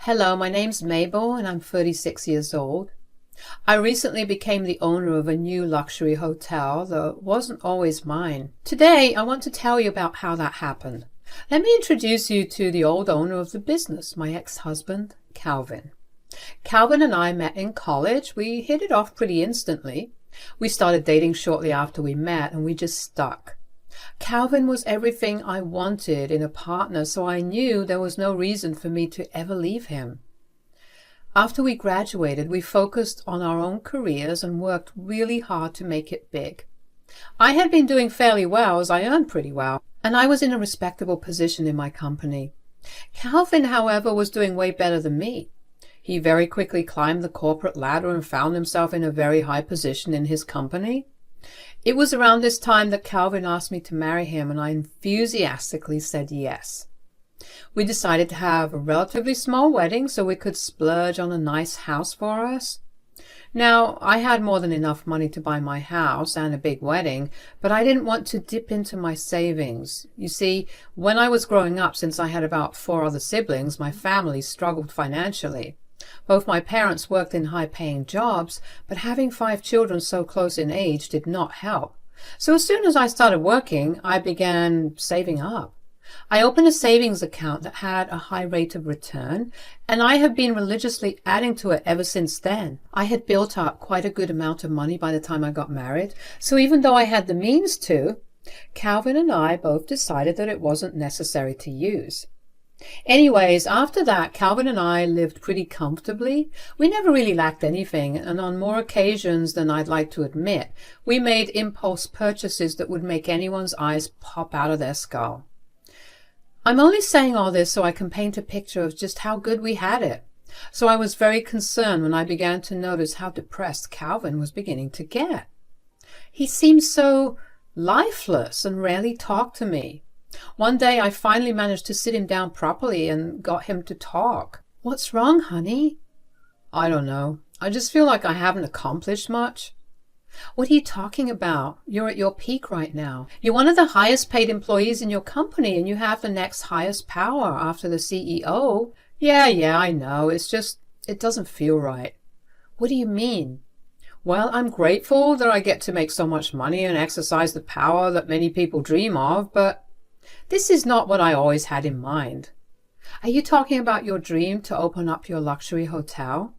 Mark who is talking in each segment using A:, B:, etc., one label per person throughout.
A: Hello, my name's Mabel and I'm 36 years old. I recently became the owner of a new luxury hotel that wasn't always mine. Today, I want to tell you about how that happened. Let me introduce you to the old owner of the business, my ex-husband, Calvin. Calvin and I met in college. We hit it off pretty instantly. We started dating shortly after we met and we just stuck. Calvin was everything I wanted in a partner, so I knew there was no reason for me to ever leave him. After we graduated, we focused on our own careers and worked really hard to make it big. I had been doing fairly well as I earned pretty well, and I was in a respectable position in my company. Calvin, however, was doing way better than me. He very quickly climbed the corporate ladder and found himself in a very high position in his company. It was around this time that Calvin asked me to marry him, and I enthusiastically said yes. We decided to have a relatively small wedding so we could splurge on a nice house for us. Now, I had more than enough money to buy my house and a big wedding, but I didn't want to dip into my savings. You see, when I was growing up, since I had about 4 other siblings, my family struggled financially. Both my parents worked in high-paying jobs, but having 5 children so close in age did not help. So as soon as I started working, I began saving up. I opened a savings account that had a high rate of return, and I have been religiously adding to it ever since then. I had built up quite a good amount of money by the time I got married, so even though I had the means to, Calvin and I both decided that it wasn't necessary to use. Anyways, after that, Calvin and I lived pretty comfortably. We never really lacked anything, and on more occasions than I'd like to admit, we made impulse purchases that would make anyone's eyes pop out of their skull. I'm only saying all this so I can paint a picture of just how good we had it. So I was very concerned when I began to notice how depressed Calvin was beginning to get. He seemed so lifeless and rarely talked to me. One day I finally managed to sit him down properly and got him to talk. "What's wrong, honey?" "I don't know. I just feel like I haven't accomplished much." "What are you talking about? You're at your peak right now. You're one of the highest paid employees in your company and you have the next highest power after the CEO. Yeah, I know. It's just, it doesn't feel right." "What do you mean?" "Well, I'm grateful that I get to make so much money and exercise the power that many people dream of, but this is not what I always had in mind." "Are you talking about your dream to open up your luxury hotel?"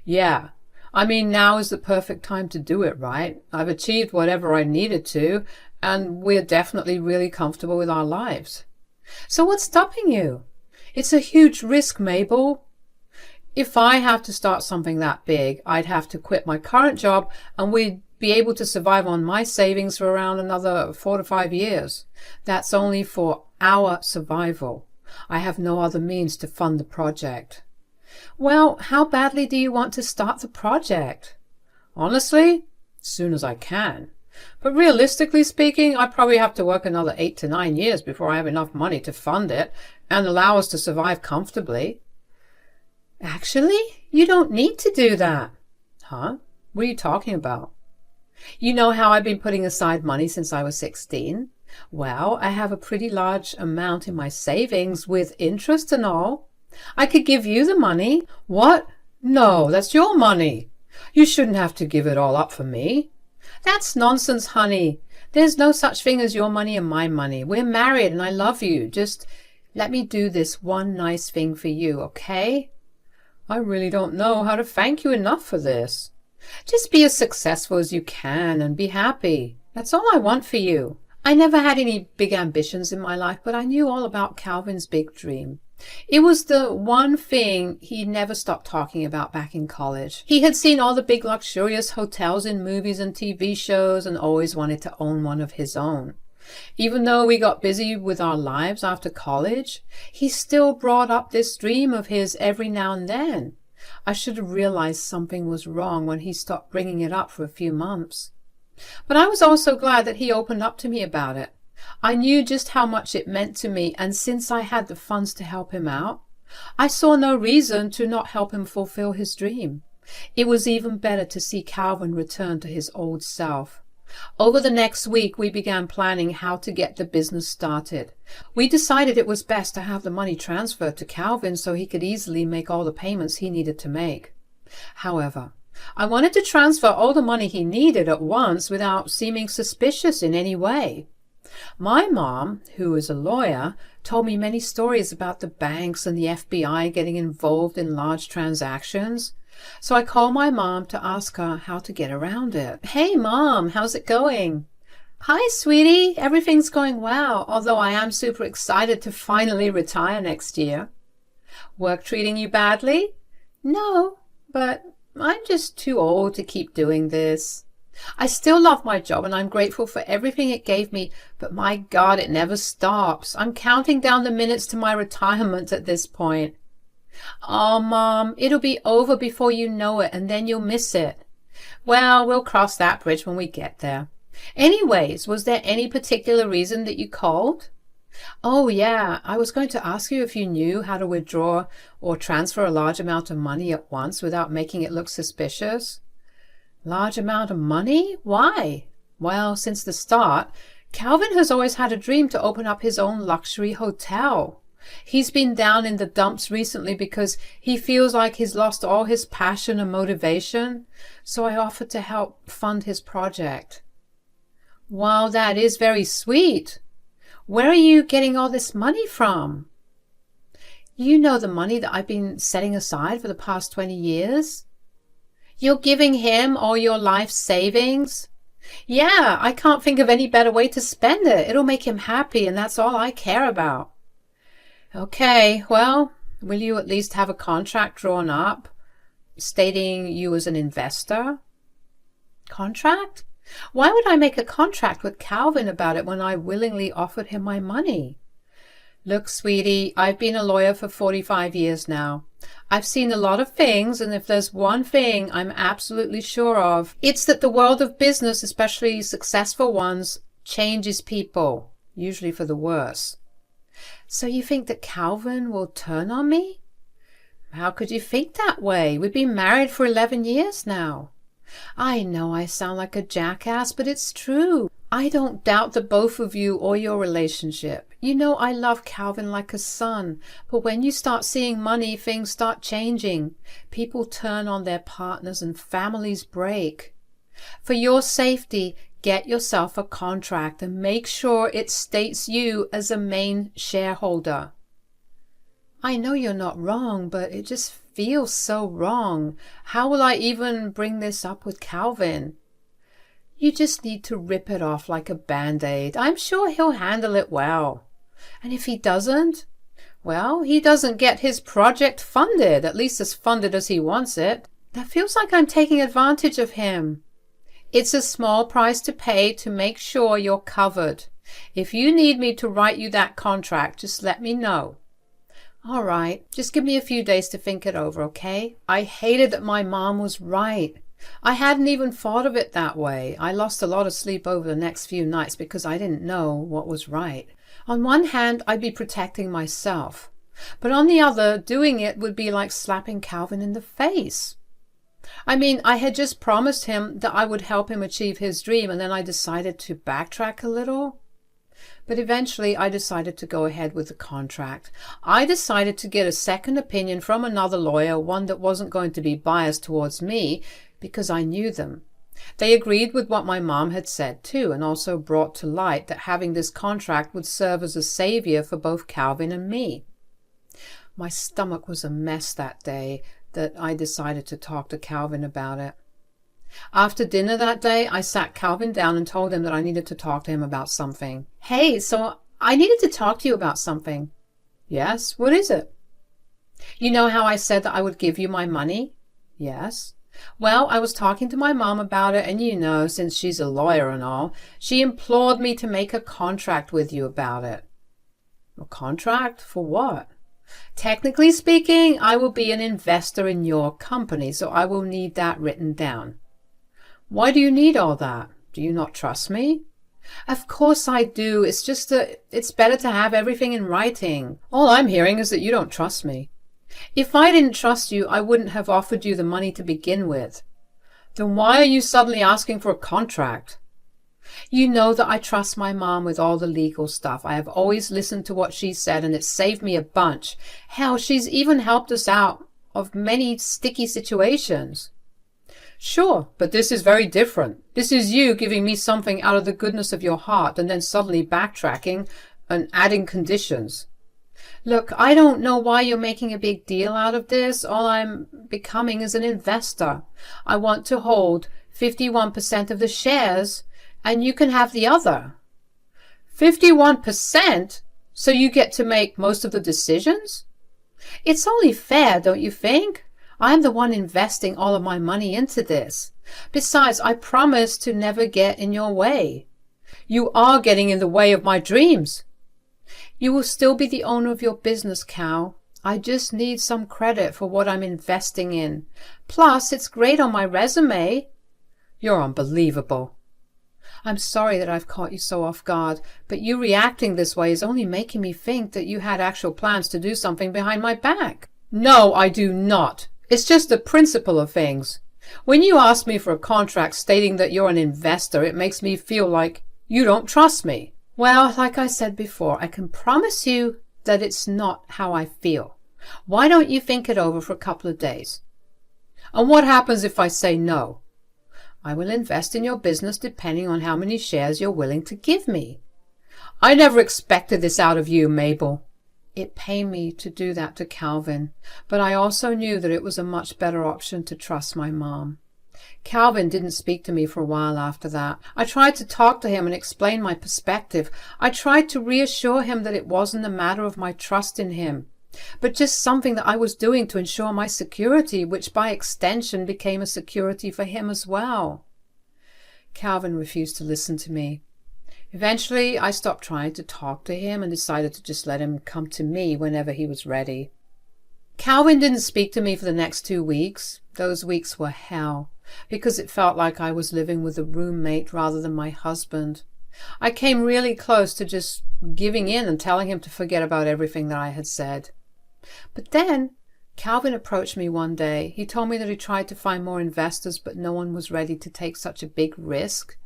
A: "Yeah. I mean, now is the perfect time to do it, right? I've achieved whatever I needed to, and we're definitely really comfortable with our lives." "So what's stopping you?" "It's a huge risk, Mabel. If I have to start something that big, I'd have to quit my current job and we'd be able to survive on my savings for around another 4 to 5 years. That's only for our survival. I have no other means to fund the project." "Well, how badly do you want to start the project?" "Honestly, as soon as I can. But realistically speaking, I probably have to work another 8 to 9 years before I have enough money to fund it and allow us to survive comfortably." "Actually, you don't need to do that." "Huh? What are you talking about?" "You know how I've been putting aside money since I was 16? Well, I have a pretty large amount in my savings with interest and all. I could give you the money." "What? No, that's your money. You shouldn't have to give it all up for me." "That's nonsense, honey. There's no such thing as your money and my money. We're married and I love you. Just let me do this one nice thing for you, okay?" "I really don't know how to thank you enough for this." "Just be as successful as you can and be happy. That's all I want for you." I never had any big ambitions in my life, but I knew all about Calvin's big dream. It was the one thing he never stopped talking about back in college. He had seen all the big luxurious hotels in movies and TV shows and always wanted to own one of his own. Even though we got busy with our lives after college, he still brought up this dream of his every now and then. I should have realized something was wrong when he stopped bringing it up for a few months. But I was also glad that he opened up to me about it. I knew just how much it meant to me, and since I had the funds to help him out, I saw no reason to not help him fulfill his dream. It was even better to see Calvin return to his old self. Over the next week, we began planning how to get the business started. We decided it was best to have the money transferred to Calvin so he could easily make all the payments he needed to make. However, I wanted to transfer all the money he needed at once without seeming suspicious in any way. My mom, who is a lawyer, told me many stories about the banks and the FBI getting involved in large transactions. So I called my mom to ask her how to get around it. Hey, Mom, how's it going? Hi, sweetie. Everything's going well, although I am super excited to finally retire next year. Work treating you badly? No, but I'm just too old to keep doing this. I still love my job and I'm grateful for everything it gave me, but my God, it never stops. I'm counting down the minutes to my retirement at this point. Oh, Mom, it'll be over before you know it, and then you'll miss it. Well, we'll cross that bridge when we get there. Anyways, was there any particular reason that you called? Oh, yeah, I was going to ask you if you knew how to withdraw or transfer a large amount of money at once without making it look suspicious. Large amount of money? Why? Well, since the start, Calvin has always had a dream to open up his own luxury hotel. He's been down in the dumps recently because he feels like he's lost all his passion and motivation, so I offered to help fund his project. Wow, that is very sweet. Where are you getting all this money from? You know, the money that I've been setting aside for the past 20 years? You're giving him all your life savings? Yeah, I can't think of any better way to spend it. It'll make him happy, and that's all I care about. Okay, well, will you at least have a contract drawn up stating you as an investor? Contract? Why would I make a contract with Calvin about it when I willingly offered him my money? Look, sweetie, I've been a lawyer for 45 years now. I've seen a lot of things, and if there's one thing I'm absolutely sure of, it's that the world of business, especially successful ones, changes people, usually for the worse. So you think that Calvin will turn on me? How could you think that way? We've been married for 11 years now. I know I sound like a jackass, but it's true. I don't doubt the both of you or your relationship. You know I love Calvin like a son, but when you start seeing money, things start changing. People turn on their partners and families break. For your safety, get yourself a contract and make sure it states you as a main shareholder. I know you're not wrong, but it just feels so wrong. How will I even bring this up with Calvin? You just need to rip it off like a band-aid. I'm sure he'll handle it well. And if he doesn't, well, he doesn't get his project funded, at least as funded as he wants it. That feels like I'm taking advantage of him. It's a small price to pay to make sure you're covered. If you need me to write you that contract, just let me know. All right, just give me a few days to think it over, okay? I hated that my mom was right. I hadn't even thought of it that way. I lost a lot of sleep over the next few nights because I didn't know what was right. On one hand, I'd be protecting myself, but on the other, doing it would be like slapping Calvin in the face. I mean, I had just promised him that I would help him achieve his dream, and then I decided to backtrack a little. But eventually I decided to go ahead with the contract. I decided to get a second opinion from another lawyer, one that wasn't going to be biased towards me, because I knew them. They agreed with what my mom had said too, and also brought to light that having this contract would serve as a savior for both Calvin and me. My stomach was a mess that day that I decided to talk to Calvin about it. After dinner that day, I sat Calvin down and told him that I needed to talk to him about something. Hey, so I needed to talk to you about something. Yes, what is it? You know how I said that I would give you my money? Yes. Well, I was talking to my mom about it, and you know, since she's a lawyer and all, she implored me to make a contract with you about it. A contract? For what? Technically speaking, I will be an investor in your company, so I will need that written down. Why do you need all that? Do you not trust me? Of course I do. It's just that it's better to have everything in writing. All I'm hearing is that you don't trust me. If I didn't trust you, I wouldn't have offered you the money to begin with. Then why are you suddenly asking for a contract? You know that I trust my mom with all the legal stuff. I have always listened to what she said, and it's saved me a bunch. Hell, she's even helped us out of many sticky situations. Sure, but this is very different. This is you giving me something out of the goodness of your heart and then suddenly backtracking and adding conditions. Look, I don't know why you're making a big deal out of this. All I'm becoming is an investor. I want to hold 51% of the shares, and you can have the other. 51%? So you get to make most of the decisions? It's only fair, don't you think? I'm the one investing all of my money into this. Besides, I promise to never get in your way. You are getting in the way of my dreams. You will still be the owner of your business, Cal. I just need some credit for what I'm investing in. Plus, it's great on my resume. You're unbelievable. I'm sorry that I've caught you so off guard, but you reacting this way is only making me think that you had actual plans to do something behind my back. No, I do not. It's just the principle of things. When you ask me for a contract stating that you're an investor, it makes me feel like you don't trust me. Well, like I said before, I can promise you that it's not how I feel. Why don't you think it over for a couple of days? And what happens if I say no? I will invest in your business depending on how many shares you're willing to give me. I never expected this out of you, Mabel. It pained me to do that to Calvin, but I also knew that it was a much better option to trust my mom. Calvin didn't speak to me for a while after that. I tried to talk to him and explain my perspective. I tried to reassure him that it wasn't a matter of my trust in him, but just something that I was doing to ensure my security, which by extension became a security for him as well. Calvin refused to listen to me. Eventually, I stopped trying to talk to him and decided to just let him come to me whenever he was ready. Calvin didn't speak to me for the next 2 weeks. Those weeks were hell, because it felt like I was living with a roommate rather than my husband. I came really close to just giving in and telling him to forget about everything that I had said. But then Calvin approached me one day. He told me that he tried to find more investors, but no one was ready to take such a big risk.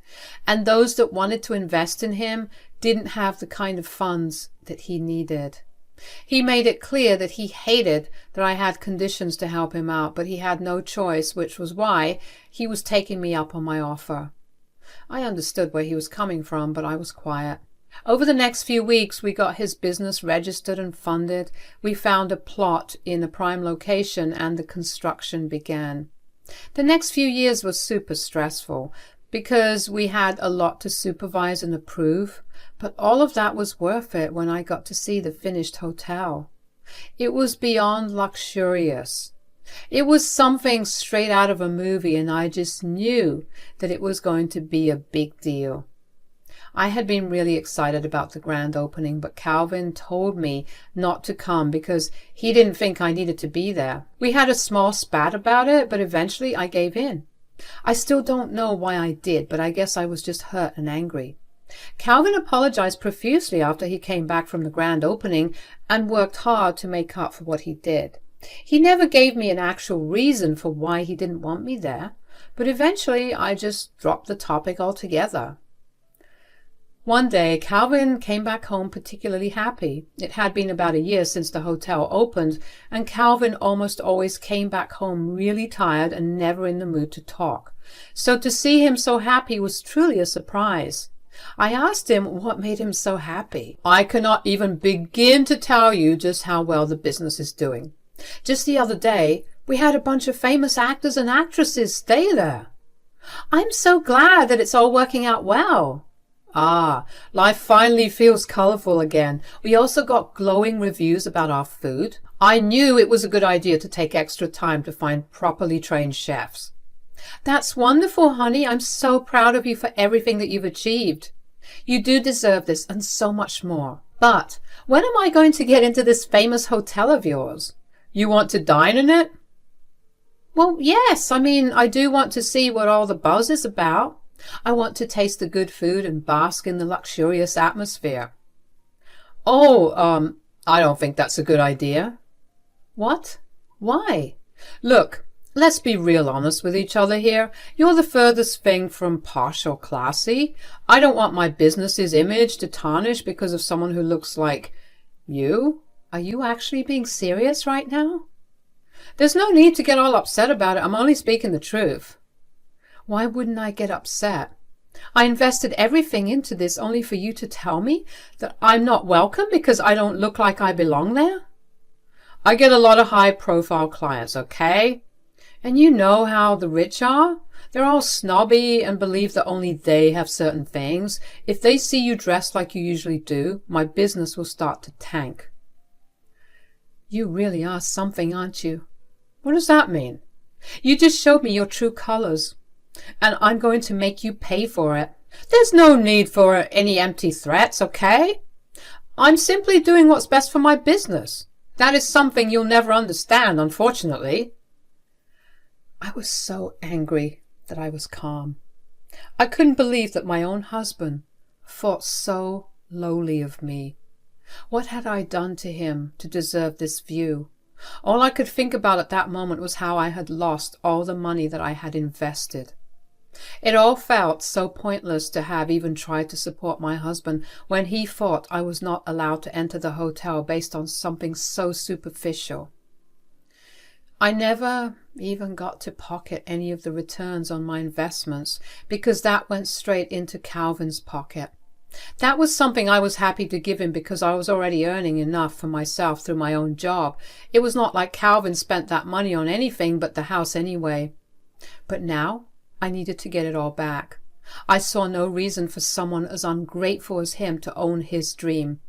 A: And those that wanted to invest in him didn't have the kind of funds that he needed. He made it clear that he hated that I had conditions to help him out, but he had no choice, which was why he was taking me up on my offer. I understood where he was coming from, but I was quiet. Over the next few weeks, we got his business registered and funded. We found a plot in a prime location, and the construction began. The next few years were super stressful because we had a lot to supervise and approve, but all of that was worth it when I got to see the finished hotel. It was beyond luxurious. It was something straight out of a movie, and I just knew that it was going to be a big deal. I had been really excited about the grand opening, but Calvin told me not to come because he didn't think I needed to be there. We had a small spat about it, but eventually I gave in. I still don't know why I did, but I guess I was just hurt and angry. Calvin apologized profusely after he came back from the grand opening and worked hard to make up for what he did. He never gave me an actual reason for why he didn't want me there, but eventually I just dropped the topic altogether. One day, Calvin came back home particularly happy. It had been about a year since the hotel opened, and Calvin almost always came back home really tired and never in the mood to talk. So to see him so happy was truly a surprise. I asked him what made him so happy. I cannot even begin to tell you just how well the business is doing. Just the other day, we had a bunch of famous actors and actresses stay there. I'm so glad that it's all working out well. Ah, life finally feels colorful again. We also got glowing reviews about our food. I knew it was a good idea to take extra time to find properly trained chefs. That's wonderful, honey. I'm so proud of you for everything that you've achieved. You do deserve this and so much more. But when am I going to get into this famous hotel of yours? You want to dine in it? Well, yes. I do want to see what all the buzz is about. I want to taste the good food and bask in the luxurious atmosphere. I don't think that's a good idea. What? Why? Look, Let's be real honest with each other here. You're the furthest thing from posh or classy. I don't want my business's image to tarnish because of someone who looks like you. Are you actually being serious right now? There's no need to get all upset about it. I'm only speaking the truth. Why wouldn't I get upset? I invested everything into this only for you to tell me that I'm not welcome because I don't look like I belong there? I get a lot of high-profile clients, okay? And you know how the rich are? They're all snobby and believe that only they have certain things. If they see you dressed like you usually do, my business will start to tank. You really are something, aren't you? What does that mean? You just showed me your true colors, and I'm going to make you pay for it. There's no need for any empty threats, okay? I'm simply doing what's best for my business. That is something you'll never understand, unfortunately. I was so angry that I was calm. I couldn't believe that my own husband thought so lowly of me. What had I done to him to deserve this view? All I could think about at that moment was how I had lost all the money that I had invested. It all felt so pointless to have even tried to support my husband when he thought I was not allowed to enter the hotel based on something so superficial. I never even got to pocket any of the returns on my investments because that went straight into Calvin's pocket. That was something I was happy to give him because I was already earning enough for myself through my own job. It was not like Calvin spent that money on anything but the house anyway. But now I needed to get it all back. I saw no reason for someone as ungrateful as him to own his dream.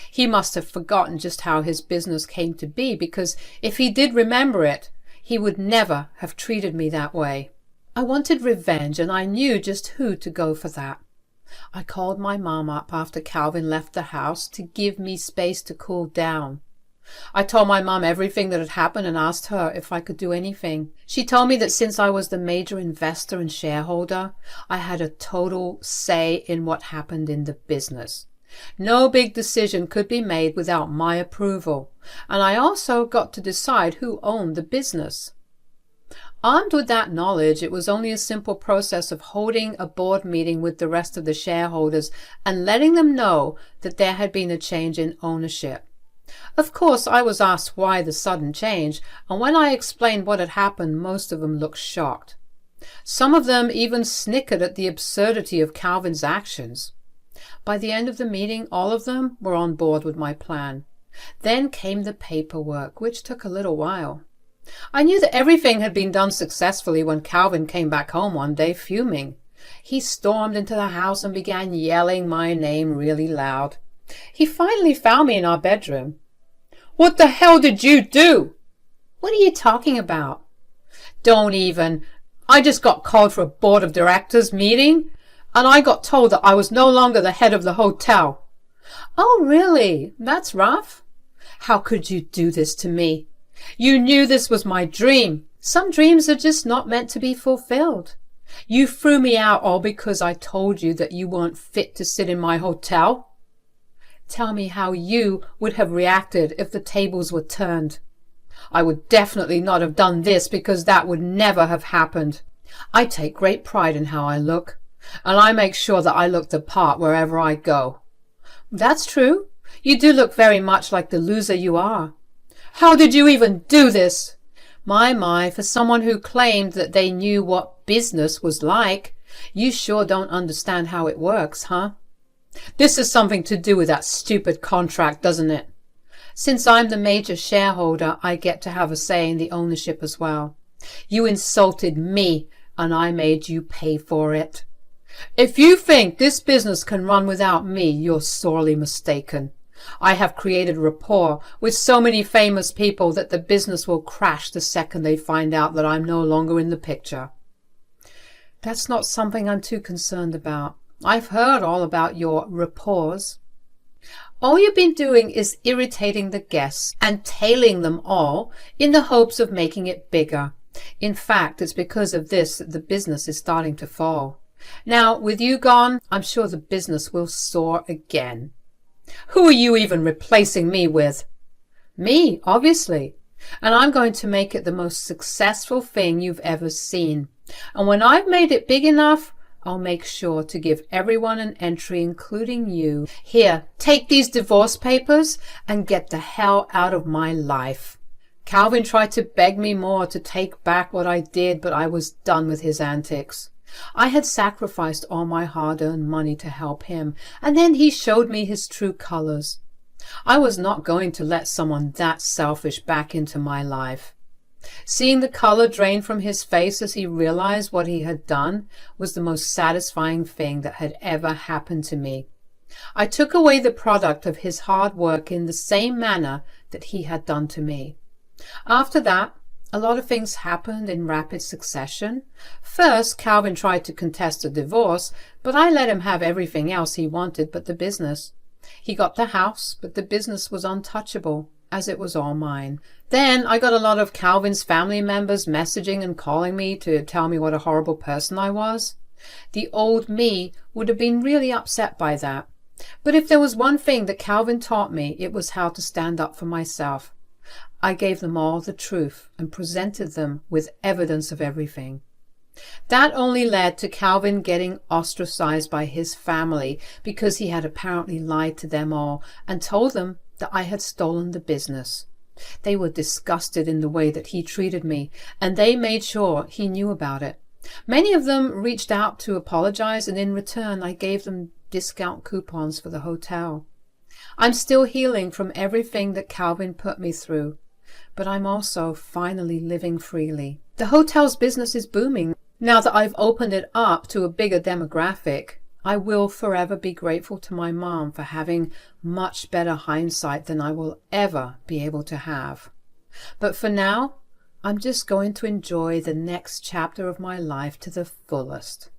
A: He must have forgotten just how his business came to be, because if he did remember it, he would never have treated me that way. I wanted revenge, and I knew just who to go for that. I called my mom up after Calvin left the house to give me space to cool down. I told my mom everything that had happened and asked her if I could do anything. She told me that since I was the major investor and shareholder, I had a total say in what happened in the business. No big decision could be made without my approval, and I also got to decide who owned the business. Armed with that knowledge, it was only a simple process of holding a board meeting with the rest of the shareholders and letting them know that there had been a change in ownership. Of course, I was asked why the sudden change, and when I explained what had happened, most of them looked shocked. Some of them even snickered at the absurdity of Calvin's actions. By the end of the meeting, all of them were on board with my plan. Then came the paperwork, which took a little while. I knew that everything had been done successfully when Calvin came back home one day fuming. He stormed into the house and began yelling my name really loud. He finally found me in our bedroom. "What the hell did you do?" "What are you talking about?" "Don't even. I just got called for a board of directors meeting, and I got told that I was no longer the head of the hotel." "Oh, really? That's rough. How could you do this to me? You knew this was my dream. Some dreams are just not meant to be fulfilled. You threw me out all because I told you that you weren't fit to sit in my hotel. Tell me how you would have reacted if the tables were turned." "I would definitely not have done this because that would never have happened. I take great pride in how I look, and I make sure that I look the part wherever I go." "That's true. You do look very much like the loser you are." "How did you even do this?" My, for someone who claimed that they knew what business was like, you sure don't understand how it works, huh? "This has something to do with that stupid contract, doesn't it?" "Since I'm the major shareholder, I get to have a say in the ownership as well. You insulted me, and I made you pay for it. If you think this business can run without me, you're sorely mistaken. I have created rapport with so many famous people that the business will crash the second they find out that I'm no longer in the picture." "That's not something I'm too concerned about. I've heard all about your rapports. All you've been doing is irritating the guests and tailing them all in the hopes of making it bigger. In fact, it's because of this that the business is starting to fall. Now, with you gone, I'm sure the business will soar again." "Who are you even replacing me with?" "Me, obviously. And I'm going to make it the most successful thing you've ever seen. And when I've made it big enough, I'll make sure to give everyone an entry, including you. Here, take these divorce papers and get the hell out of my life. Calvin tried to beg me more to take back what I did, but I was done with his antics. I had sacrificed all my hard-earned money to help him, and then he showed me his true colors. I was not going to let someone that selfish back into my life. Seeing the color drain from his face as he realized what he had done was the most satisfying thing that had ever happened to me. I took away the product of his hard work in the same manner that he had done to me. After that, a lot of things happened in rapid succession. First, Calvin tried to contest a divorce, but I let him have everything else he wanted but the business. He got the house, but the business was untouchable, as it was all mine. Then I got a lot of Calvin's family members messaging and calling me to tell me what a horrible person I was. The old me would have been really upset by that. But if there was one thing that Calvin taught me, it was how to stand up for myself. I gave them all the truth and presented them with evidence of everything. That only led to Calvin getting ostracized by his family because he had apparently lied to them all and told them that I had stolen the business. They were disgusted in the way that he treated me, and they made sure he knew about it. Many of them reached out to apologize, and in return I gave them discount coupons for the hotel. I'm still healing from everything that Calvin put me through, but I'm also finally living freely. The hotel's business is booming. Now that I've opened it up to a bigger demographic, I will forever be grateful to my mom for having much better hindsight than I will ever be able to have. But for now, I'm just going to enjoy the next chapter of my life to the fullest.